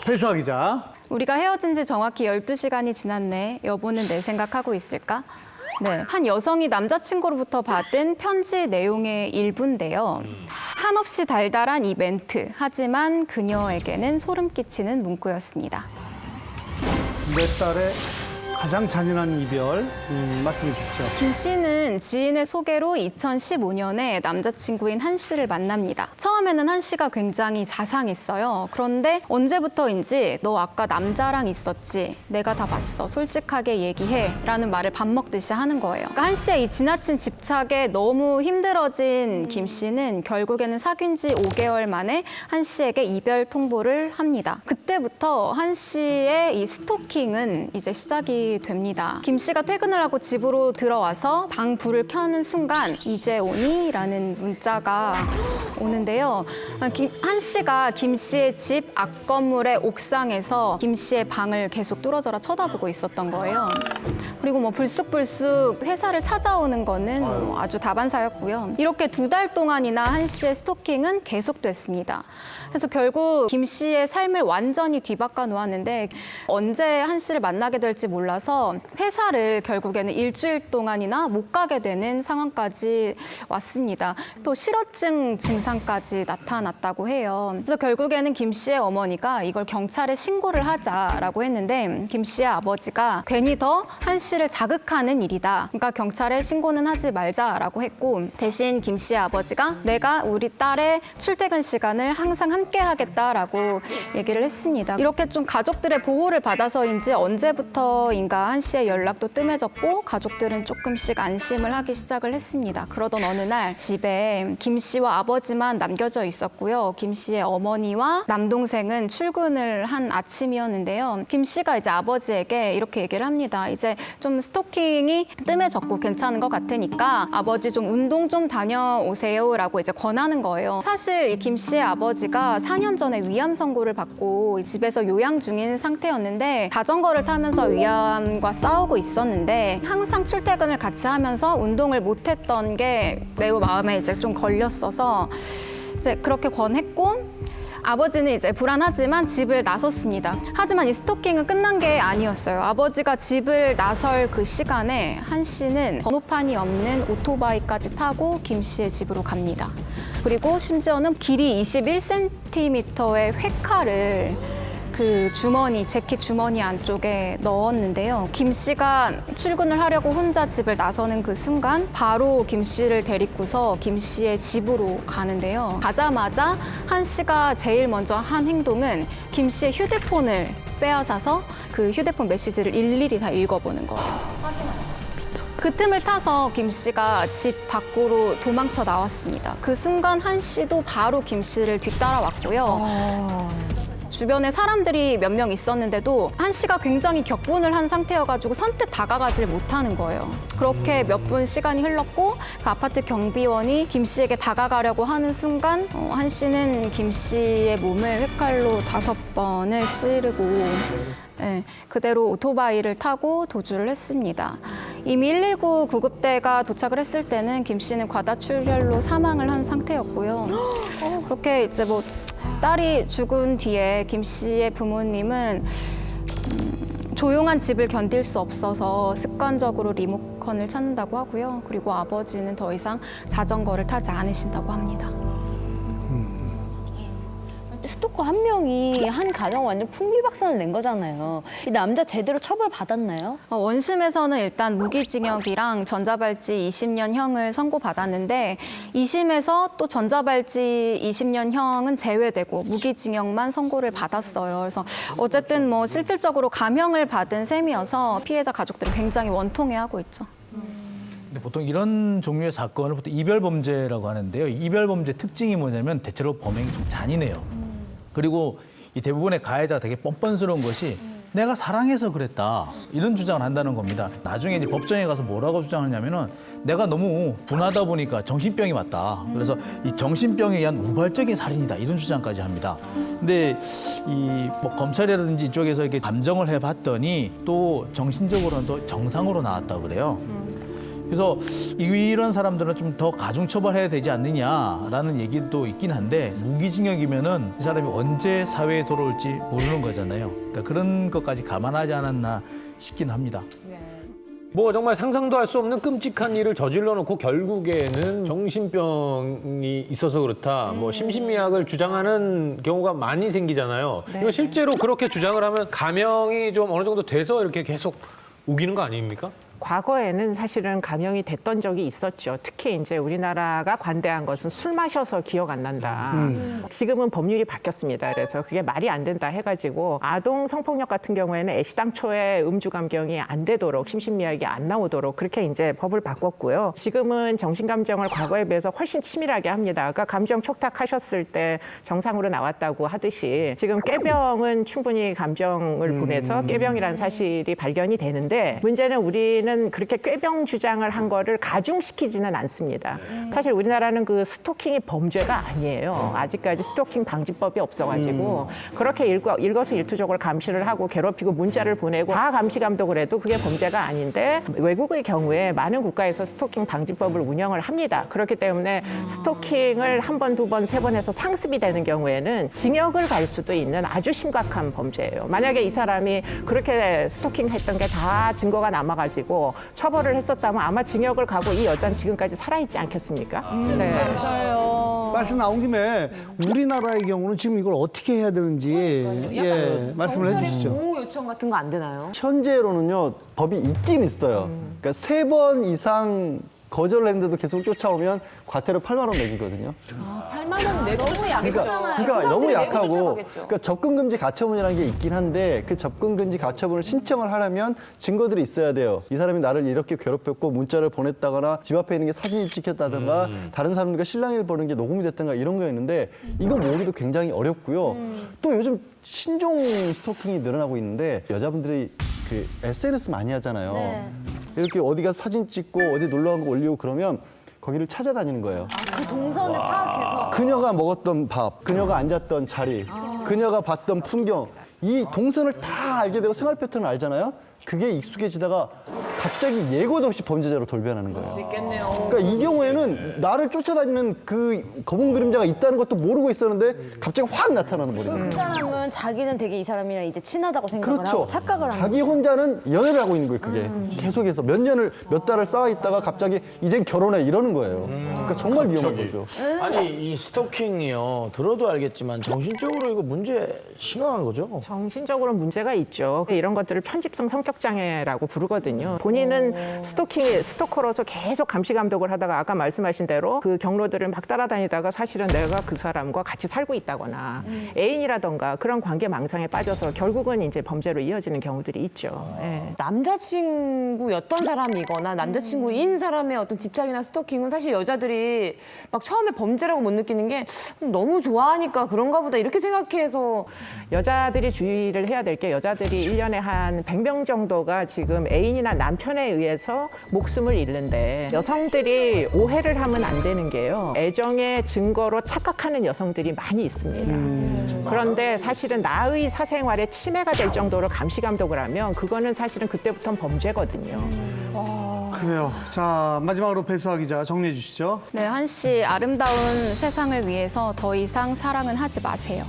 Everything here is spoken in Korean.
배수아 기자. 우리가 헤어진 지 정확히 12시간이 지났네. 여보는 내 생각하고 있을까? 네, 한 여성이 남자친구로부터 받은 편지 내용의 일부인데요. 한없이 달달한 이 멘트. 하지만 그녀에게는 소름 끼치는 문구였습니다. 내 딸의 가장 잔인한 이별 말씀해 주시죠. 김 씨는 지인의 소개로 2015년에 남자친구인 한 씨를 만납니다. 처음에는 한 씨가 굉장히 자상했어요. 그런데 언제부터인지 너 아까 남자랑 있었지? 내가 다 봤어. 솔직하게 얘기해. 라는 말을 밥 먹듯이 하는 거예요. 그러니까 한 씨의 이 지나친 집착에 너무 힘들어진 김 씨는 결국에는 사귄 지 5개월 만에 한 씨에게 이별 통보를 합니다. 그때부터 한 씨의 이 스토킹은 이제 시작이 됩니다. 김 씨가 퇴근을 하고 집으로 들어와서 방 불을 켜는 순간 이제 오니? 라는 문자가 오는데요. 한 씨가 김 씨의 집 앞건물의 옥상에서 김 씨의 방을 계속 뚫어져라 쳐다보고 있었던 거예요. 그리고 뭐 불쑥불쑥 회사를 찾아오는 거는 뭐 아주 다반사였고요. 이렇게 2달 동안이나 한 씨의 스토킹은 계속됐습니다. 그래서 결국 김 씨의 삶을 완전히 뒤바꿔 놓았는데 언제 한 씨를 만나게 될지 몰라서 회사를 결국에는 일주일 동안이나 못 가게 되는 상황까지 왔습니다. 또 실어증 증상까지 나타났다고 해요. 그래서 결국에는 김 씨의 어머니가 이걸 경찰에 신고를 하자라고 했는데 김 씨의 아버지가 괜히 더 한 씨를 자극하는 일이다. 그러니까 경찰에 신고는 하지 말자라고 했고 대신 김 씨의 아버지가 내가 우리 딸의 출퇴근 시간을 항상 함께 하겠다라고 얘기를 했습니다. 이렇게 좀 가족들의 보호를 받아서인지 언제부터인가 한 씨의 연락도 뜸해졌고 가족들은 조금씩 안심을 하기 시작을 했습니다. 그러던 어느 날 집에 김 씨와 아버지만 남겨져 있었고요. 김 씨의 어머니와 남동생은 출근을 한 아침이었는데요. 김 씨가 이제 아버지에게 이렇게 얘기를 합니다. 이제 좀 스토킹이 뜸해졌고 괜찮은 것 같으니까 아버지 좀 운동 좀 다녀오세요라고 이제 권하는 거예요. 사실 이 김 씨의 아버지가 4년 전에 위암 선고를 받고 집에서 요양 중인 상태였는데 자전거를 타면서 위암과 싸우고 있었는데 항상 출퇴근을 같이 하면서 운동을 못했던 게 매우 마음에 이제 좀 걸렸어서 이제 그렇게 권했고 아버지는 이제 불안하지만 집을 나섰습니다. 하지만 이 스토킹은 끝난 게 아니었어요. 아버지가 집을 나설 그 시간에 한 씨는 번호판이 없는 오토바이까지 타고 김 씨의 집으로 갑니다. 그리고 심지어는 길이 21cm의 회칼을 그 주머니, 재킷 주머니 안쪽에 넣었는데요. 김 씨가 출근을 하려고 혼자 집을 나서는 그 순간 바로 김 씨를 데리고서 김 씨의 집으로 가는데요. 가자마자 한 씨가 제일 먼저 한 행동은 김 씨의 휴대폰을 빼앗아서 그 휴대폰 메시지를 일일이 다 읽어보는 거예요. 그 틈을 타서 김 씨가 집 밖으로 도망쳐 나왔습니다. 그 순간 한 씨도 바로 김 씨를 뒤따라왔고요. 주변에 사람들이 몇 명 있었는데도 한 씨가 굉장히 격분을 한 상태여가지고 선뜻 다가가질 못하는 거예요. 그렇게 몇 분 시간이 흘렀고 그 아파트 경비원이 김 씨에게 다가가려고 하는 순간 한 씨는 김 씨의 몸을 회칼로 5번을 찌르고 그대로 오토바이를 타고 도주를 했습니다. 이미 119 구급대가 도착을 했을 때는 김 씨는 과다출혈로 사망을 한 상태였고요. 그렇게 이제 뭐 딸이 죽은 뒤에 김 씨의 부모님은 조용한 집을 견딜 수 없어서 습관적으로 리모컨을 찾는다고 하고요. 그리고 아버지는 더 이상 자전거를 타지 않으신다고 합니다. 스토커 한 명이 한 가정 완전 풍비박산을 낸 거잖아요. 이 남자 제대로 처벌 받았나요? 원심에서는 일단 무기징역이랑 전자발찌 20년형을 선고받았는데 2심에서 또 전자발찌 20년형은 제외되고 무기징역만 선고를 받았어요. 그래서 어쨌든 뭐 실질적으로 감형을 받은 셈이어서 피해자 가족들이 굉장히 원통해하고 있죠. 근데 보통 이런 종류의 사건을 보통 이별 범죄라고 하는데요. 이별 범죄 특징이 뭐냐면 대체로 범행이 좀 잔인해요. 그리고 이 대부분의 가해자가 되게 뻔뻔스러운 것이 내가 사랑해서 그랬다 이런 주장을 한다는 겁니다. 나중에 이제 법정에 가서 뭐라고 주장하냐면은 내가 너무 분하다 보니까 정신병이 왔다. 그래서 이 정신병에 의한 우발적인 살인이다 이런 주장까지 합니다. 근데 이 뭐 검찰이라든지 이쪽에서 이렇게 감정을 해봤더니 또 정신적으로는 또 정상으로 나왔다고 그래요. 그래서 이런 사람들은 좀 더 가중처벌해야 되지 않느냐라는 얘기도 있긴 한데 무기징역이면은 이 사람이 언제 사회에 돌아올지 모르는 거잖아요. 그러니까 그런 것까지 감안하지 않았나 싶긴 합니다. 뭐 정말 상상도 할 수 없는 끔찍한 일을 저질러 놓고 결국에는 정신병이 있어서 그렇다. 뭐 심신미약을 주장하는 경우가 많이 생기잖아요. 이거 실제로 그렇게 주장을 하면 감형이 좀 어느 정도 돼서 이렇게 계속 우기는 거 아닙니까? 과거에는 사실은 감형이 됐던 적이 있었죠. 특히 이제 우리나라가 관대한 것은 술 마셔서 기억 안 난다. 지금은 법률이 바뀌었습니다. 그래서 그게 말이 안 된다 해가지고 아동 성폭력 같은 경우에는 애시당초에 음주 감경이 안 되도록 심신미약이 안 나오도록 그렇게 이제 법을 바꿨고요. 지금은 정신감정을 과거에 비해서 훨씬 치밀하게 합니다. 아까 감정 촉탁하셨을 때 정상으로 나왔다고 하듯이 지금 꾀병은 충분히 감정을 보내서 꾀병이라는 사실이 발견이 되는데 문제는 우리는 그렇게 꾀병 주장을 한 거를 가중시키지는 않습니다. 사실 우리나라는 그 스토킹이 범죄가 아니에요. 아직까지 스토킹 방지법이 없어가지고 그렇게 일거수일투족을 감시를 하고 괴롭히고 문자를 보내고 다 감시 감독을 해도 그게 범죄가 아닌데 외국의 경우에 많은 국가에서 스토킹 방지법을 운영을 합니다. 그렇기 때문에 스토킹을 한 번, 두 번, 세 번 해서 상습이 되는 경우에는 징역을 갈 수도 있는 아주 심각한 범죄예요. 만약에 이 사람이 그렇게 스토킹 했던 게 다 증거가 남아가지고 처벌을 했었다면 아마 징역을 가고 이 여자는 지금까지 살아있지 않겠습니까? 네. 맞아요. 말씀 나온 김에 우리나라의 경우는 지금 이걸 어떻게 해야 되는지 말씀을 해주시죠. 보호 요청 같은 거 안 되나요? 현재로는요 법이 있긴 있어요. 그러니까 3번 이상 거절을 했는데도 계속 쫓아오면 과태료 8만 원 매기거든요. 8만 원 내고 너무 약하잖아요. 그러니까 너무 약하고 그러니까 접근금지 가처분이라는 게 있긴 한데 그 접근금지 가처분을 신청을 하려면 증거들이 있어야 돼요. 이 사람이 나를 이렇게 괴롭혔고 문자를 보냈다거나 집 앞에 있는 게 사진이 찍혔다든가 다른 사람들과 실랑이를 벌이는 게 녹음이 됐던가 이런 거 있는데 이거 모으기도 굉장히 어렵고요. 또 요즘 신종 스토킹이 늘어나고 있는데 여자분들이 그 SNS 많이 하잖아요. 이렇게 어디 가서 사진 찍고 어디 놀러 간 거 올리고 그러면 거기를 찾아다니는 거예요. 그 동선을 파악해서. 그녀가 먹었던 밥, 그녀가 앉았던 자리, 그녀가 봤던 풍경, 이 동선을 다 알게 되고 생활 패턴을 알잖아요. 그게 익숙해지다가 갑자기 예고도 없이 범죄자로 돌변하는 거예요. 있겠네요. 그러니까 이 경우에는 나를 쫓아다니는 그 검은 그림자가 있다는 것도 모르고 있었는데 갑자기 확 나타나는 거예요. 그 사람은 자기는 되게 이 사람이랑 이제 친하다고 생각을 그렇죠. 하고 착각을 하는 자기 혼자는 연애를 하고 있는 거예요, 그게. 계속해서 몇 달을 쌓아 있다가 갑자기 이젠 결혼해 이러는 거예요. 그러니까 정말 위험한 거죠. 아니 이 스토킹이요 들어도 알겠지만 정신적으로 이거 문제 심각한 거죠? 정신적으로 문제가 있죠. 이런 것들을 편집성 성격 장애라고 부르거든요. 본인은 스토커로서 계속 감시 감독을 하다가 아까 말씀하신 대로 그 경로들을 막 따라다니다가 사실은 내가 그 사람과 같이 살고 있다거나 애인이라던가 그런 관계 망상에 빠져서 결국은 이제 범죄로 이어지는 경우들이 있죠. 예. 남자친구였던 사람이거나 남자친구인 사람의 어떤 집착이나 스토킹은 사실 여자들이 막 처음에 범죄라고 못 느끼는 게 너무 좋아하니까 그런가 보다 이렇게 생각해서 여자들이 주의를 해야 될 게 여자들이 1년에 한 100명 정도가 지금 애인이나 남편에 의해서 목숨을 잃는데 여성들이 오해를 하면 안 되는 게요. 애정의 증거로 착각하는 여성들이 많이 있습니다. 그런데 사실은 나의 사생활에 침해가 될 정도로 감시 감독을 하면 그거는 사실은 그때부터는 범죄거든요. 그래요. 자, 마지막으로 배수아 기자 정리해 주시죠. 네, 한 씨 아름다운 세상을 위해서 더 이상 사랑은 하지 마세요.